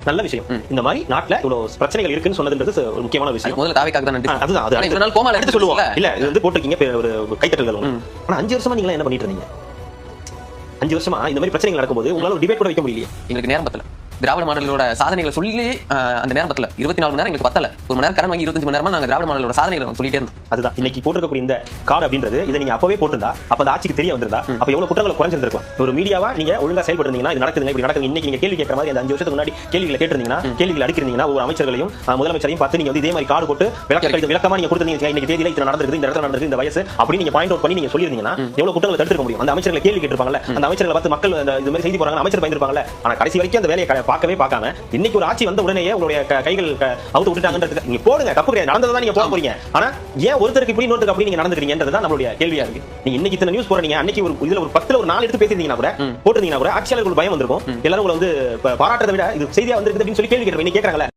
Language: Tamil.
நல்ல விஷயம். இந்த மாதிரி நாட்டுல இவ்வளவு பிரச்சனைகள் இருக்குன்னு சொன்னதுன்றது ஒரு முக்கியமான விஷயம். முதல்ல தாவேக்காக தான் நன்றி. அதுதான் அது இவ்வளவு நாள் கோமால எடுத்து சொல்லுவோம். இல்ல இது வந்து போட்டிருக்கீங்க ஒரு கைத்தட்டல்கள். ஆனா 5 வருஷமா நீங்க என்ன பண்ணிட்டு இருந்தீங்க? 5 வருஷமா இந்த மாதிரி பிரச்சனைகள் நடக்கும்போது உங்களால ஒரு டிபேட் கூட வைக்க முடியலையே. எங்களுக்கு நேரம் பத்தல. திராவிட மாடலோட சாதனைகளை சொல்லி அந்த நேரம் பத்தல. 24 மணி நேரம் எங்களுக்கு பத்தல. ஒரு மணி நேரம் கடன் வாங்கி 25 மணி நேரமா நாங்க திராவிட மாடலோட சாதனைகளை சொல்லிட்டே இருந்தோம். அதுதான் இன்னைக்கு போட்டிருக்கக்கூடிய இந்த கார்டு அப்படின்றது இதை நீங்க அப்பவே போட்டிருந்தா அப்ப அந்த ஆட்சிக்கு தெரிய வந்திருந்தா அப்ப எவ்வளவு குற்றங்களை குறைஞ்சிருக்கும். ஒரு மீடியாவா நீங்க ஒழுங்கா செயல்படுறீங்கன்னா இது நடக்குதுங்க இப்படி நடக்குது இன்னைக்கு நீங்க கேள்வி கேட்கற மாதிரி அந்த 5 வருஷத்துக்கு முன்னாடி கேள்விகளை கேட்டிருந்தீங்கன்னா கேள்விகளை அடிக்கிறீங்கன்னா ஒரு அமைச்சர்களையும் முதலமைச்சரையும் பார்த்து நீங்க வந்து இதே மாதிரி கார்டு போட்டு விளக்கமா நீங்க கொடுத்தீங்க இன்னைக்கு தேதியில இது நடந்திருக்கு இந்த இடத்துல நடந்திருக்கு இந்த வயசு அப்படி நீங்க பாயிண்ட் அவுட் பண்ணி நீங்க சொல்லிருந்தீங்கன்னா எவ்வளவு குற்றங்களை தடுக்க முடியும். அந்த அமைச்சர்களை கேள்வி கேட்டிருப்பாங்கல்ல அந்த அமைச்சர்களை பார்த்து மக்கள் இந்த மாதிரி செய்தி போறாங்க அமைச்சர் பயந்துருப்பாங்கல்ல. ஆனா கடைசி வரைக்கும் அந்த வேலையை பார்க்கவே பார்க்காம இன்னைக்கு ஒரு ஆட்சி வந்த உடனே உங்களுடைய கைகள் அவுத்து விட்டுட்டாங்கன்றதுக்கு நீங்க போடுங்க தப்பு கிடையாது நடந்ததான் நீங்க போட போறீங்க. ஆனா ஏன் ஒருத்தருக்கு இப்படி இன்னொருத்தருக்கு அப்படி நீங்க நடந்துக்கிறீங்கன்றதுதான் நம்மளுடைய கேள்வியா இருக்கு. நீங்க இன்னைக்கு இத்தனை நியூஸ் போறீங்க அன்னைக்கு ஒரு இதுல ஒரு 10ல ஒரு 4 எடுத்து பேசிருந்தீங்கன்னா கூட போட்டுருந்தீங்கன்னா கூட ஆட்சியாளர்களுக்கு பயம் வந்திருக்கும். எல்லாரும் உங்களை வந்து பாராட்டுறதை விட இது செய்தியா வந்திருக்கு அப்படின்னு சொல்லி கேள்வி கேட்கறாங்க.